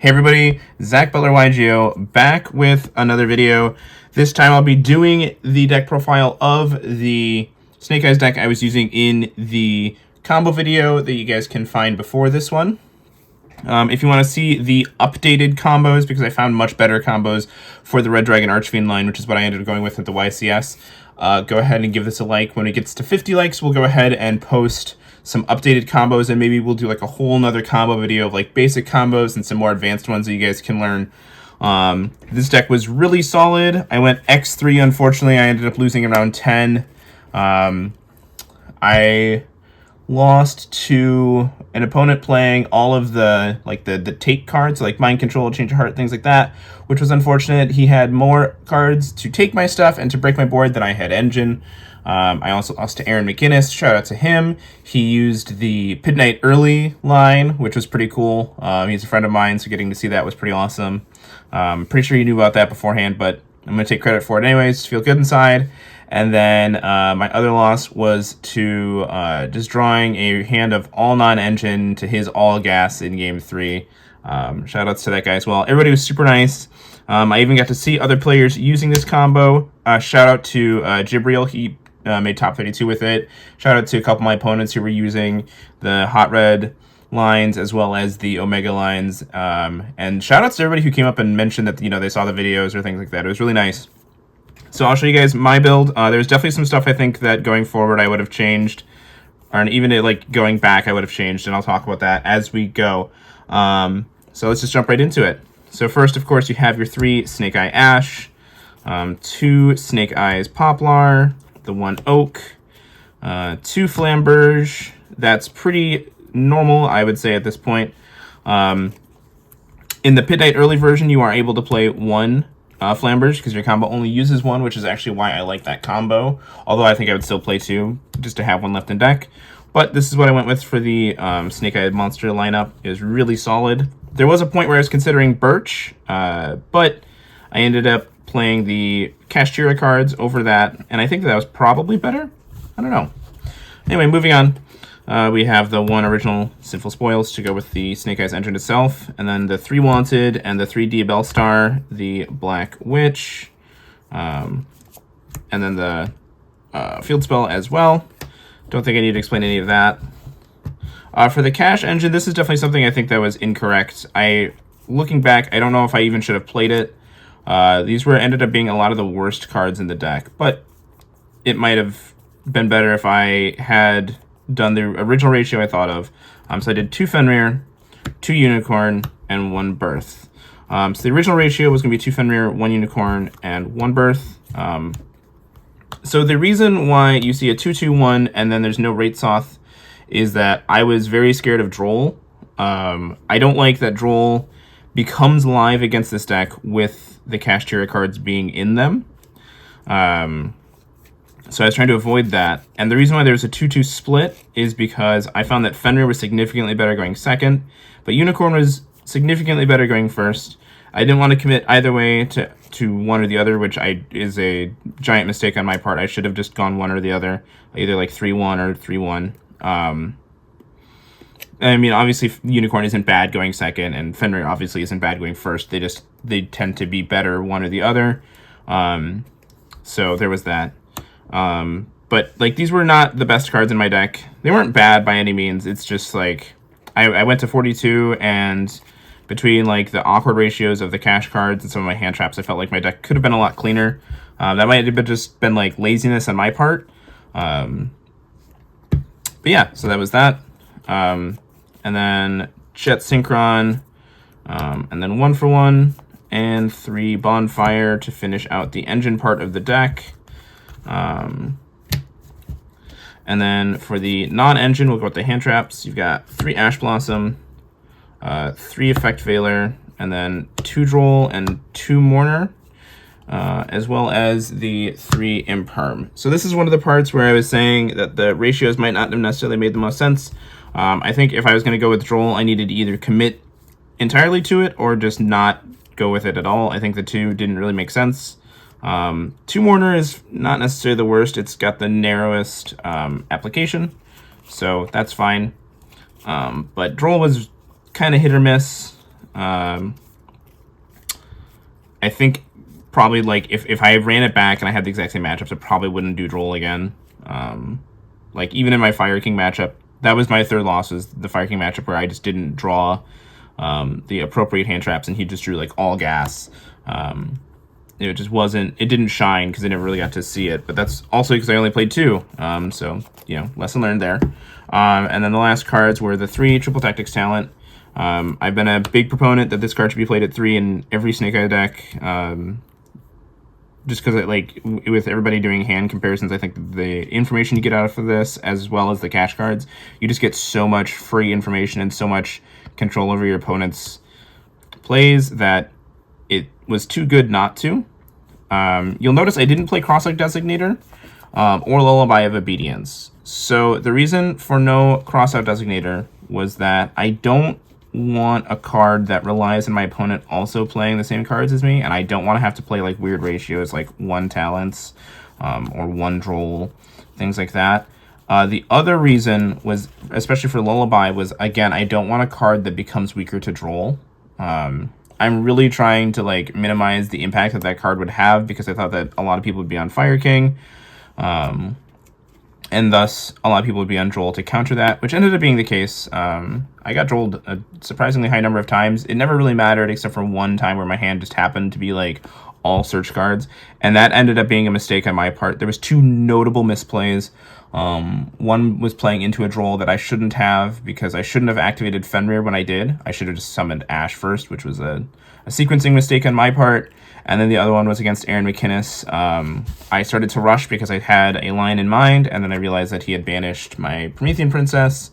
Hey everybody, Zach Butler YGO back with another video. This time I'll be doing the deck profile of the Snake Eyes deck I was using in the combo video that you guys can find before this one. If you want to see the updated combos, because I found much better combos for the Red Dragon Archfiend line, which is what I ended up going with at the YCS, go ahead and give this a like. When it gets to 50 likes, we'll go ahead and post some updated combos, and maybe we'll do like a whole nother combo video of like basic combos and some more advanced ones that you guys can learn. This deck was really solid. I went X3, unfortunately. I ended up losing around 10. I lost to an opponent playing all of the the take cards, like Mind Control, Change of Heart, things like that, which was unfortunate. He had more cards to take my stuff and to break my board than I had Engine. I also lost to Aaron McGinnis. Shout out to him. He used the Midnight Early line, which was pretty cool. He's a friend of mine, so getting to see that was pretty awesome. Pretty sure you knew about that beforehand, but I'm going to take credit for it anyways. Feel good inside. And then my other loss was to just drawing a hand of all non-engine to his all gas in game 3. Shout outs to that guy as well. Everybody was super nice. I even got to see other players using this combo. Shout out to Jibril. He made top 32 with it. Shout out to a couple of my opponents who were using the Hot Red lines as well as the Omega lines. And shout outs to everybody who came up and mentioned that they saw the videos or things like that. It was really nice. So I'll show you guys my build. There's definitely some stuff I think that going forward I would have changed, or even going back I would have changed, and I'll talk about that as we go. So let's just jump right into it. So first, of course, you have your 3 Snake Eye Ash, 2 Snake Eyes Poplar, the 1 Oak, 2 Flamberge. That's pretty normal, I would say, at this point. In the Midnight Early version, you are able to play 1 Flamberge, because your combo only uses 1, which is actually why I like that combo. Although I think I would still play 2, just to have 1 left in deck. But this is what I went with for the Snake Eye Monster lineup. It was really solid. There was a point where I was considering Birch, but I ended up playing the Kashtira cards over that, and I think that was probably better. I don't know. Anyway, moving on. We have the 1 original Sinful Spoils to go with the Snake Eyes engine itself, and then the 3 Wanted and the 3 Diabell Star, the Black Witch, and then the Field Spell as well. Don't think I need to explain any of that. For the Cash engine, this is definitely something I think that was incorrect. Looking back, I don't know if I even should have played it. These ended up being a lot of the worst cards in the deck, but it might have been better if I had done the original ratio I thought of. So I did 2 Fenrir, 2 Unicorn, and 1 Birth. So the original ratio was going to be 2 Fenrir, 1 Unicorn, and 1 Birth. So the reason why you see a 2-2-1 and then there's no Raitsoth is that I was very scared of Droll. I don't like that Droll becomes live against this deck with the Kashtira cards being in them. So I was trying to avoid that. And the reason why there's a 2-2 split is because I found that Fenrir was significantly better going second, but Unicorn was significantly better going first. I didn't want to commit either way to one or the other, which is a giant mistake on my part. I should have just gone one or the other, either like 3-1 or 3-1. I mean, obviously Unicorn isn't bad going second, and Fenrir obviously isn't bad going first. They tend to be better one or the other. So there was that. But these were not the best cards in my deck. They weren't bad by any means. It's just I went to 42, and between the awkward ratios of the cash cards and some of my hand traps, I felt like my deck could have been a lot cleaner. That might have just been laziness on my part. But yeah, so that was that. And then Jet Synchron, and then 1-for-1, and 3 Bonfire to finish out the engine part of the deck. And then for the non-engine, we'll go with the hand traps. You've got 3 Ash Blossom, 3 Effect Veiler, and then 2 Droll and 2 Mourner, as well as the 3 Imperm. So this is one of the parts where I was saying that the ratios might not have necessarily made the most sense. I think if I was going to go with Droll, I needed to either commit entirely to it or just not go with it at all. I think the 2 didn't really make sense. 2 Mourner is not necessarily the worst. It's got the narrowest application, so that's fine. But Droll was kind of hit or miss. I think probably like if I ran it back and I had the exact same matchups, I probably wouldn't do Droll again. Like even in my Fire King matchup, that was my third loss, was the Fire King matchup where I just didn't draw the appropriate hand traps and he just drew like all gas. It just wasn't, it didn't shine because I never really got to see it, but that's also because I only played 2. So, you know, lesson learned there. And then the last cards were the 3 Triple Tactics Talent. I've been a big proponent that this card should be played at 3 in every Snake Eye deck. Just because, like, with everybody doing hand comparisons, I think the information you get out of this, as well as the cash cards, you just get so much free information and so much control over your opponent's plays that it was too good not to. You'll notice I didn't play Cross-Out Designator or Lullaby of Obedience. So the reason for no Cross-Out Designator was that I don't want a card that relies on my opponent also playing the same cards as me, and I don't want to have to play like weird ratios like 1 talents or 1 droll, things like that. The other reason was, especially for Lullaby, was again, I don't want a card that becomes weaker to droll. I'm really trying to like minimize the impact that that card would have, because I thought that a lot of people would be on Fire King, and thus a lot of people would be on Droll to counter that, which ended up being the case. I got Drolled a surprisingly high number of times. It never really mattered except for one time where my hand just happened to be like all search cards, and that ended up being a mistake on my part. There was 2 notable misplays. One was playing into a Droll that I shouldn't have, because I shouldn't have activated Fenrir when I did. I should have just summoned Ash first, which was a sequencing mistake on my part. And then the other one was against Aaron McInnes. I started to rush because I had a line in mind, and then I realized that he had banished my Promethean Princess,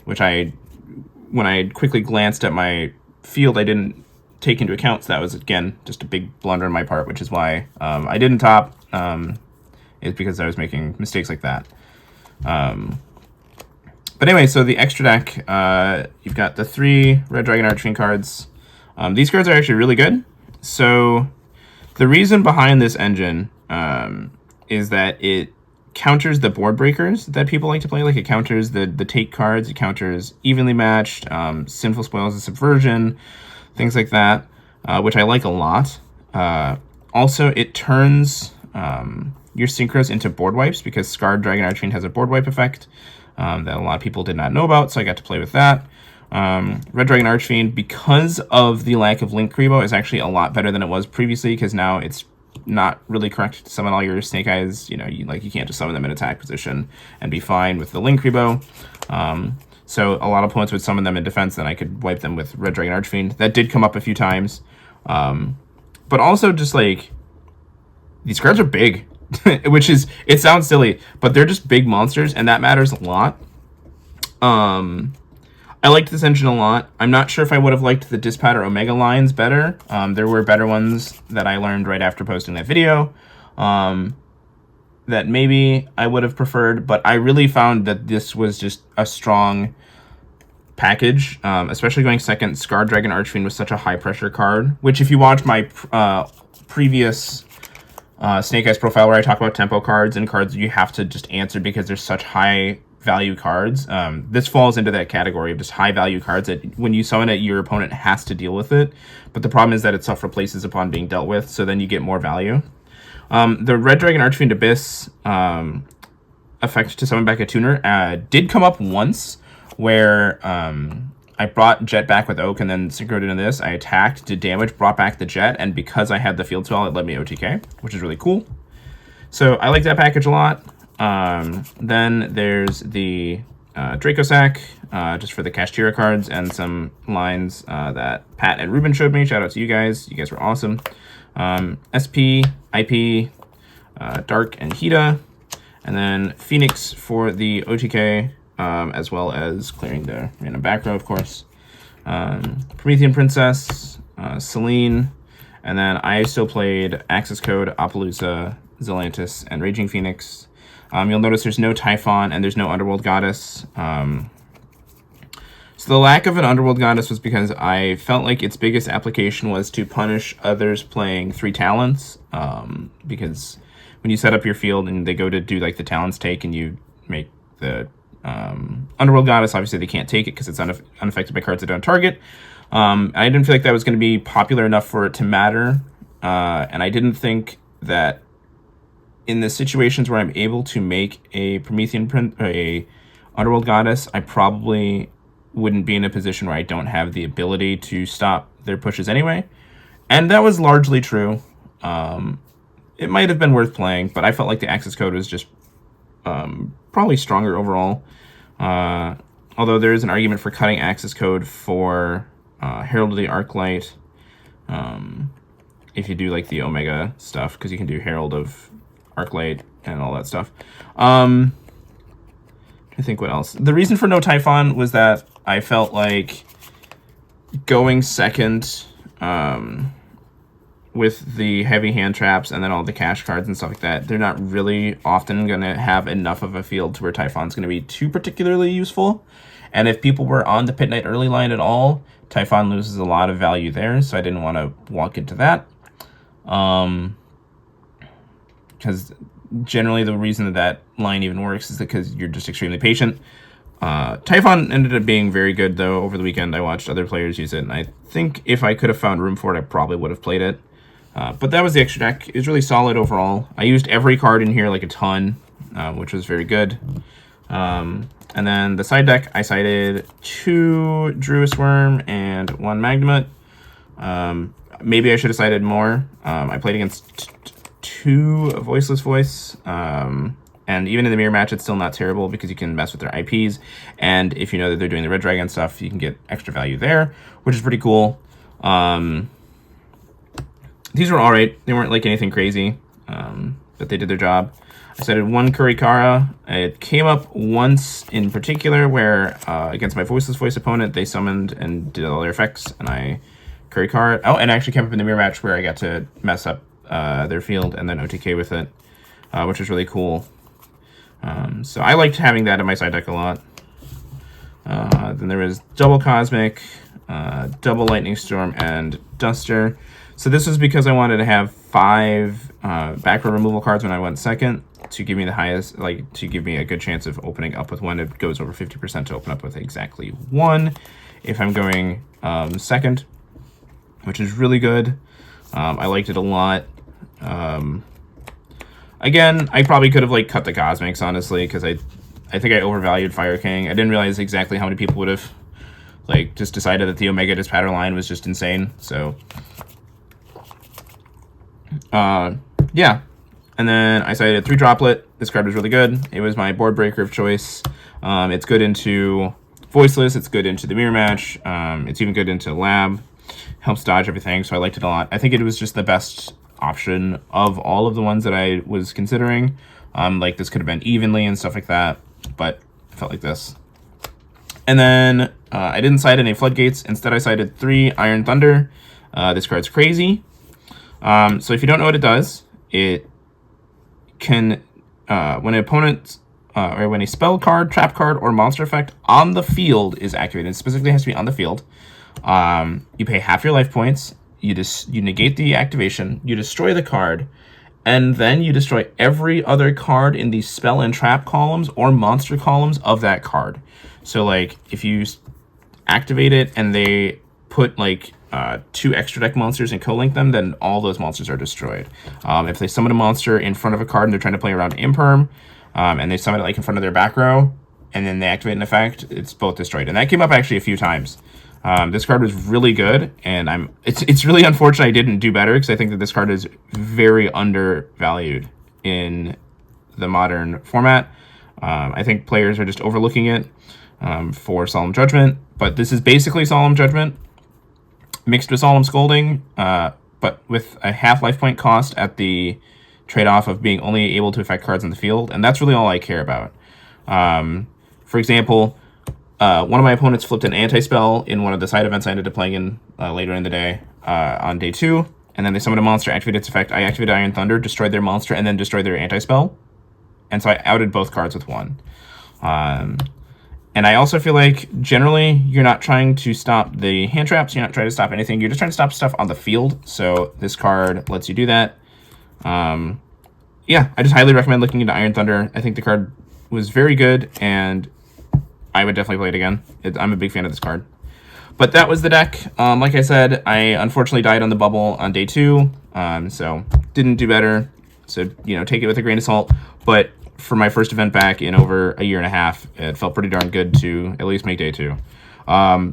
which when I quickly glanced at my field, I didn't take into account. So that was, again, just a big blunder on my part, which is why I didn't top. Is because I was making mistakes like that. But anyway, so the extra deck, you've got the 3 Red Dragon Archfiend cards. These cards are actually really good. So the reason behind this engine is that it counters the board breakers that people like to play. Like, it counters the take cards, it counters Evenly Matched, Sinful Spoils of Subversion, things like that, which I like a lot. Also, it turns your synchros into board wipes, because Scarred Dragon Archfiend has a board wipe effect that a lot of people did not know about, so I got to play with that. Red Dragon Archfiend, because of the lack of Link Creebo, is actually a lot better than it was previously, because now it's not really correct to summon all your Snake Eyes. You know, you can't just summon them in attack position and be fine with the Link Creebo. So a lot of opponents would summon them in defense, then I could wipe them with Red Dragon Archfiend. That did come up a few times. But also just like, these cards are big. Which is, it sounds silly, but they're just big monsters, and that matters a lot. I liked this engine a lot. I'm not sure if I would have liked the Dispat or Omega lines better. There were better ones that I learned right after posting that video that maybe I would have preferred, but I really found that this was just a strong package, especially going second. Scarred Dragon Archfiend was such a high pressure card, which if you watch my previous Snake Eyes profile where I talk about tempo cards and cards you have to just answer because they're such high value cards, this falls into that category of just high value cards that when you summon it, your opponent has to deal with it. But the problem is that it self-replaces upon being dealt with, so then you get more value. The Red Dragon Archfiend Abyss effect to summon back a tuner did come up once, where I brought Jet back with Oak and then synchroed into this. I attacked, did damage, brought back the Jet, and because I had the field spell, it let me OTK, which is really cool. So I like that package a lot. Then there's the Draco Sack, just for the Kashtira cards, and some lines that Pat and Ruben showed me. Shout out to you guys. You guys were awesome. SP, IP, Dark, and Hida. And then Phoenix for the OTK, as well as clearing the random back row, of course. Promethean Princess, Celine, and then I still played Access Code, Appaloosa, Zelantis, and Raging Phoenix. You'll notice there's no Typhon and there's no Underworld Goddess. So the lack of an Underworld Goddess was because I felt like its biggest application was to punish others playing 3 talents. Because when you set up your field and they go to do like the talents take and you make the Underworld Goddess, obviously they can't take it because it's unaffected by cards that don't target. I didn't feel like that was going to be popular enough for it to matter. And I didn't think that in the situations where I'm able to make a Promethean a Underworld Goddess, I probably wouldn't be in a position where I don't have the ability to stop their pushes anyway. And that was largely true. It might have been worth playing, but I felt like the access code was just probably stronger overall. Although there is an argument for cutting access code for Herald of the Arclight if you do like the Omega stuff, because you can do Herald of Arclight and all that stuff. I think what else. The reason for no Typhon was that I felt like going second with the heavy hand traps and then all the cash cards and stuff like that, they're not really often going to have enough of a field to where Typhon's going to be too particularly useful. And if people were on the Pit Knight early line at all, Typhon loses a lot of value there, so I didn't want to walk into that. Because generally the reason that line even works is because you're just extremely patient. Typhon ended up being very good, though. Over the weekend, I watched other players use it, and I think if I could have found room for it, I probably would have played it. But that was the extra deck. It was really solid overall. I used every card in here like a ton, which was very good. And then the side deck, I sided 2 Druis Worm and 1 Magnamut. Maybe I should have sided more. I played against 2 Voiceless Voice. And even in the mirror match, it's still not terrible because you can mess with their IPs. And if you know that they're doing the Red Dragon stuff, you can get extra value there, which is pretty cool. These were all right. They weren't like anything crazy, but they did their job. I sided 1 Kurikara. It came up once in particular where against my Voiceless Voice opponent, they summoned and did all their effects, and I Kurikara. Oh, and I actually came up in the mirror match where I got to mess up their field and then OTK with it, which was really cool. So I liked having that in my side deck a lot. Then there was double Cosmic, double Lightning Storm, and Duster. So this was because I wanted to have 5 back row removal cards when I went second to give me the highest, like to give me a good chance of opening up with one. It goes over 50% to open up with exactly 1 if I'm going second, which is really good. I liked it a lot. Again, I probably could have like cut the Cosmics, honestly, because I think I overvalued Fire King. I didn't realize exactly how many people would have like just decided that the Omega Dispatter line was just insane. So yeah. And then I cited 3 Droplet. This card was really good. It was my board breaker of choice. It's good into Voiceless. It's good into the mirror match. It's even good into Lab. Helps dodge everything, so I liked it a lot. I think it was just the best option of all of the ones that I was considering. Like this could have been evenly and stuff like that, but I felt like this. And then I didn't cite any Floodgates. Instead, I cited 3 Iron Thunder. This card's crazy. So if you don't know what it does, it can, when an opponent, or when a spell card, trap card, or monster effect on the field is activated, it specifically has to be on the field, you pay half your life points, you negate the activation, you destroy the card, and then you destroy every other card in the spell and trap columns or monster columns of that card. So like if you activate it and they put like 2 extra deck monsters and co-link them, then all those monsters are destroyed. If they summon a monster in front of a card and they're trying to play around Imperm, and they summon it like in front of their back row, and then they activate an effect, it's both destroyed. And that came up actually a few times. This card was really good, and it's really unfortunate I didn't do better, because I think that this card is very undervalued in the modern format. I think players are just overlooking it for Solemn Judgment, but this is basically Solemn Judgment mixed with Solemn Scolding, but with a half life point cost at the trade-off of being only able to affect cards in the field, and that's really all I care about. For example, one of my opponents flipped an anti-spell in one of the side events I ended up playing in later in the day on day 2, and then they summoned a monster, activated its effect, I activated Iron Thunder, destroyed their monster, and then destroyed their anti-spell, and so I outed both cards with 1. And I also feel like, generally, you're not trying to stop the hand traps, you're not trying to stop anything, you're just trying to stop stuff on the field, so this card lets you do that. Yeah, I just highly recommend looking into Iron Thunder. I think the card was very good, and I would definitely play it again. I'm a big fan of this card. But that was the deck. Like I said, I unfortunately died on the bubble on day 2, so didn't do better. So, you know, take it with a grain of salt. But for my first event back in over a year and a half, it felt pretty darn good to at least make day 2.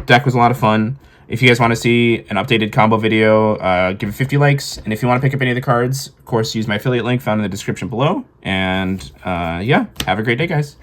Deck was a lot of fun. If you guys want to see an updated combo video, give it 50 likes. And if you want to pick up any of the cards, of course, use my affiliate link found in the description below. And yeah, have a great day, guys.